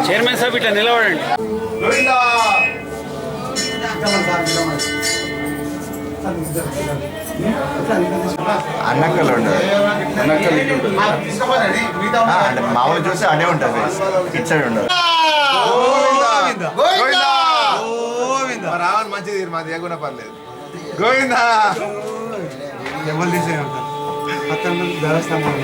Chairman సాబ్ ఇట్లా నిలబడండి. అన్నక్కలు ఉండదు, అంటే మామూలు చూస్తే అనే ఉంటుంది, ఇటు సైడ్ ఉండదు. రావణ మంచిది, మాది ఏగుణ పర్లేదు. గోవిందా ఎవరు తీసే ఉంటారు అక్కడ దేవస్థానం.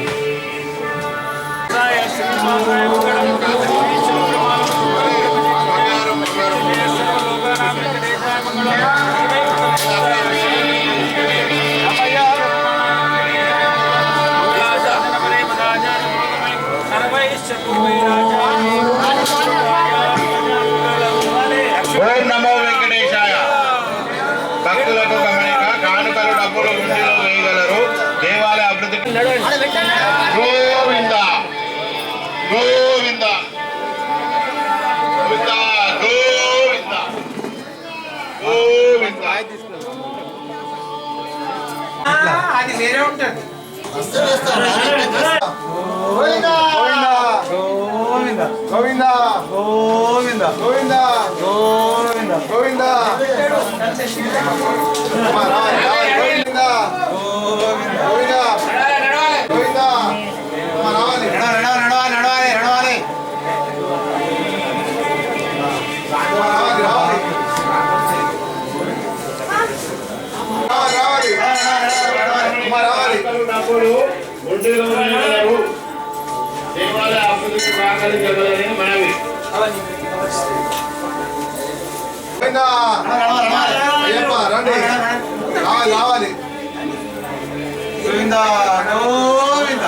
నమో వెంకటేశాయ. భక్తులకు గమనిక, కానుకలు డబ్బులు ఉండిలో వేయగలరు. దేవాలయ అభివృద్ధి. గోవింద గోవింద గోవింద గోవింద గోవింద. అది వేరే ఉంటుంది. గోవింద గోవింద గోవింద గోవింద గోవింద గోవింద గోవింద దేవాలయ అభివృద్ధికి సహకరించగలరని మనవి. రావాలి. గోవింద గోవింద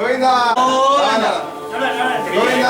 గోవింద గోవింద.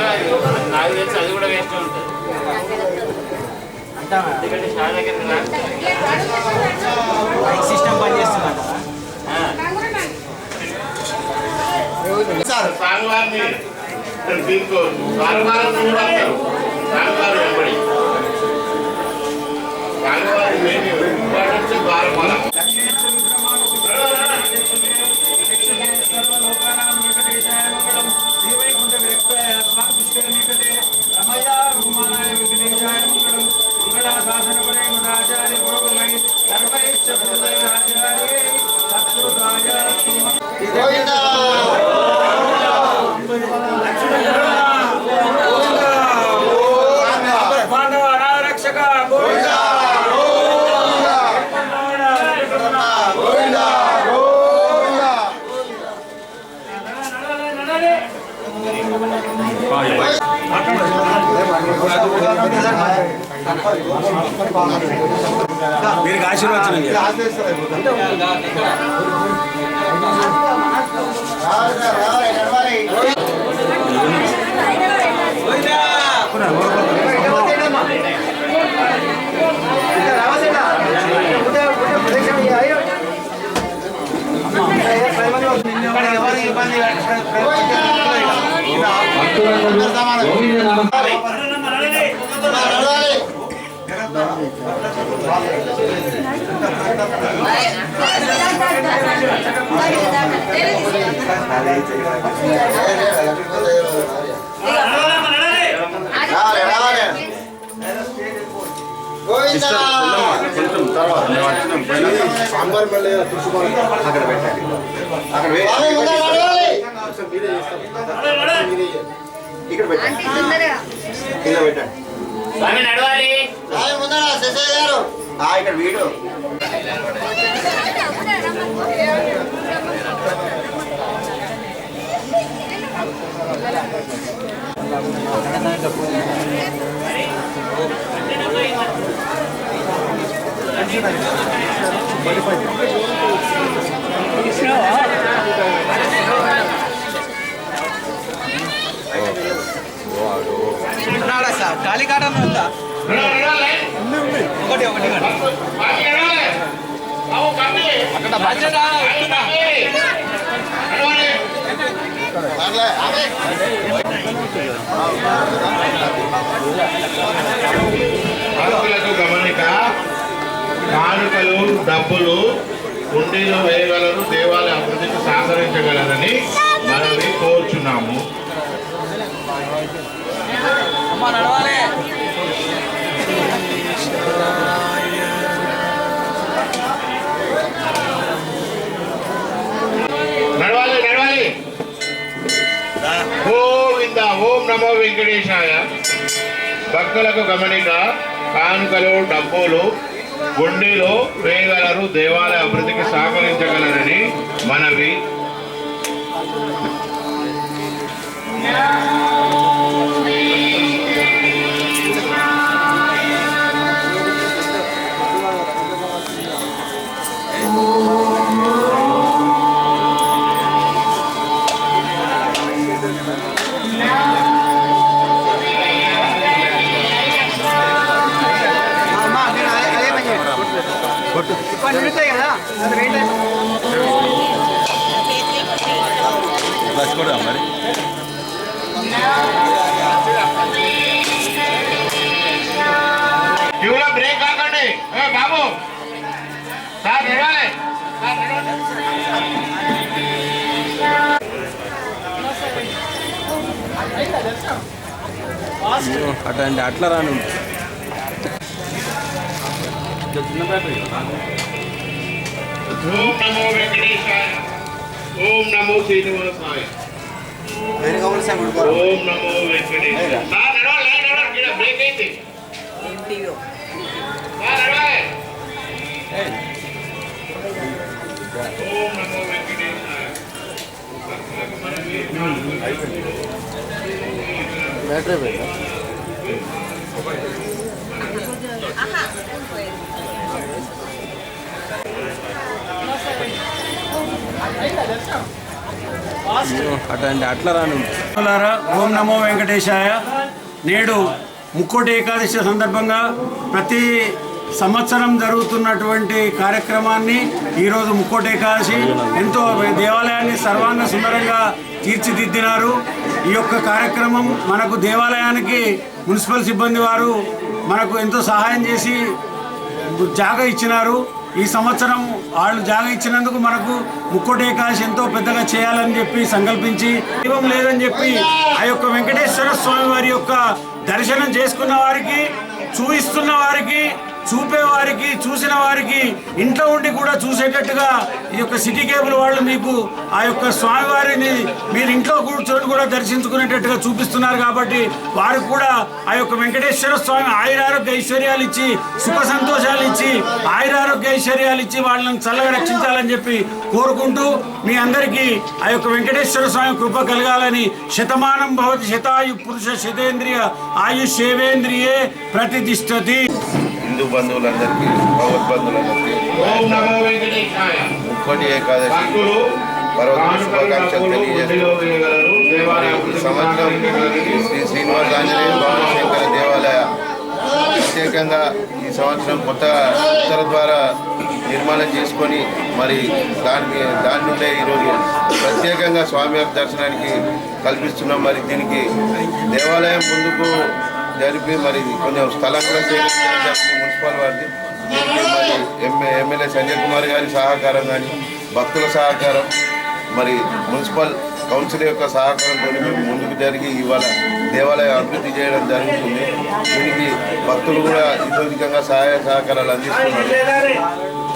అది కూడా వేస్ట్ ఉంటుంది. సిస్టమ్ పనిచేస్తున్నారు. స్వామివారిని తీసుకోవచ్చు. స్వామివారం స్వామివారు వెంబడి స్వామివారి మెయిన్ ఇంపార్టెన్స్ ద్వారమాల. మీరు ఆశీర్వచనం చేయండి. సాంబార్ మళ్ళీ అక్కడ పెట్టాలి. అక్కడ ఇక్కడ పెట్టండి. ఇలా పెట్టండి. స్వామి నడవాలి. ఇక్కడ వీడు ఖాళీ కాటం ఉందా? ఒకటి ఒకటి అక్కడ బడ్జెట్ భక్తులకు గమనిక, కానుకలు డబ్బులు హుండీలో వేయగలరు, దేవాలయ అభివృద్ధికి సహకరించగలరని మనవి కోరుచున్నాము. నడవాలి నడవాలి. గోవింద. ఓం నమో వెంకటేశాయ. భక్తులకు గమనిక, కానుకలు డబ్బులు గుండీలో వేయగలరు, దేవాలయ అభివృద్ధికి సహకరించగలరని మనవి. నిలుతాయి కదా మరి క్యూలో బ్రేక్ కాకండి. బాబు సార్ నడవాలి. అటండి అట్లా రాను. ఓం నమో వెంకటేశాయ. ఓం నమో శ్రీనివాసాయ. ఓం నమో వెంకటేశాయ. సార్ నడవాలి నడవాలి. ఇక్కడ బ్రేక్ అయింది. సార్ నడవాలి. ఓం నమో వెంకటేశాయ. అటండి అట్లా రాను. ఓం నమో వెంకటేశాయ. నేడు ముక్కోటి ఏకాదశి సందర్భంగా ప్రతి సంవత్సరం జరుగుతున్నటువంటి కార్యక్రమాన్ని ఈరోజు ముక్కోటి ఏకాదశి ఎంతో దేవాలయాన్ని సర్వాంగ సుందరంగా తీర్చిదిద్దినారు. ఈ యొక్క కార్యక్రమం మనకు దేవాలయానికి మున్సిపల్ సిబ్బంది వారు మనకు ఎంతో సహాయం చేసి జాగా ఇచ్చినారు. ఈ సంవత్సరం వాళ్ళు జాగా ఇచ్చినందుకు మనకు ముక్కోటి ఏకాదశి ఎంతో పెద్దగా చేయాలని చెప్పి సంకల్పించి దైవం లేదని చెప్పి ఆ యొక్క వెంకటేశ్వర స్వామి వారి యొక్క దర్శనం చేసుకున్న వారికి, చూపిస్తున్న వారికి, చూపేవారికి, చూసిన వారికి ఇంట్లో ఉండి కూడా చూసేటట్టుగా ఈ యొక్క సిటీ కేబుల్ వాళ్ళు మీకు ఆ యొక్క స్వామివారిని మీరు ఇంట్లో కూర్చొని కూడా దర్శించుకునేటట్టుగా చూపిస్తున్నారు. కాబట్టి వారికి కూడా ఆ యొక్క వెంకటేశ్వర స్వామి ఆయురారోగ్య ఐశ్వర్యాలు ఇచ్చి, సుఖ సంతోషాలు ఇచ్చి, ఆయురారోగ్య ఐశ్వర్యాలు ఇచ్చి వాళ్ళని చల్లగా రక్షించాలని చెప్పి కోరుకుంటూ మీ అందరికీ ఆ యొక్క వెంకటేశ్వర స్వామి కృప కలగాలని. శతమానం భవతి శతాయు పురుష శతేంద్రియ ఆయుష్ సేవేంద్రియే ప్రతిష్టతి. హిందూ బంధువులందరికీ భగవద్బంధువులందరికీ ఓం నమో వెంకటేశాయ. ముక్కోటి ఏకాదశి భక్తులు పర్వదిన శుభాకాంక్షలు తెలియజేస్తూ వేయగలరు. దేవాలయం ఈ సంవత్సరం శ్రీ శ్రీనివాస ఆంజనేయ భవనశంకర దేవాలయ ప్రత్యేకంగా ఈ సంవత్సరం కొత్తగా ఉత్తర ద్వారా నిర్మాణం చేసుకొని మరి దాని నుండే ఈరోజు ప్రత్యేకంగా స్వామివారి దర్శనానికి కల్పిస్తున్నాం. మరి దీనికి దేవాలయం ముందుకు జరిపి మరి కొంచెం స్థలం కూడా సేకరించడం జరిగింది మున్సిపల్ వారిది. దీనికి మరి ఎమ్మెల్యే సంజయ్ కుమార్ గారి సహకారం కానీ భక్తుల సహకారం మరి మున్సిపల్ కౌన్సిల్ యొక్క సహకారంతో మేము ముందుకు జరిగి ఇవాళ దేవాలయం అభివృద్ధి చేయడం జరుగుతుంది. దీనికి భక్తులు కూడా ఇతోధికంగా సహాయ సహకారాలు అందిస్తున్నారు.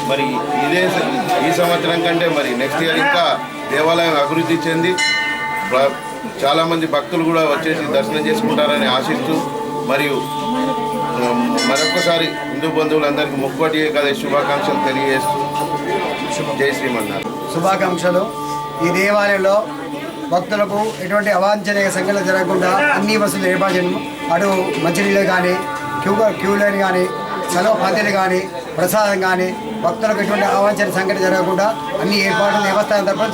మరి ఈ సంవత్సరం కంటే మరి నెక్స్ట్ ఇయర్ ఇంకా దేవాలయం అభివృద్ధి చెంది చాలామంది భక్తులు కూడా వచ్చేసి దర్శనం చేసుకుంటారని ఆశిస్తూ మరియు మరొకసారి హిందూ బంధువులందరికీ ముక్కోటి ఏకాదశి శుభాకాంక్షలు తెలియజేస్తూ జై శ్రీమన్నారు. శుభాకాంక్షలు. ఈ దేవాలయంలో భక్తులకు ఎటువంటి అవాంఛనీయ సంఘటనలు జరగకుండా అన్ని వసతులు ఏర్పాటు చేయడం, అటు మంచినీళ్ళు కానీ క్యూ లైన్ కానీ సెలవు పందిలు కానీ ప్రసాదం కానీ భక్తులకు ఎటువంటి అవాంఛనీయ సంఘటన జరగకుండా అన్ని ఏర్పాట్లు దేవస్థానం తరఫున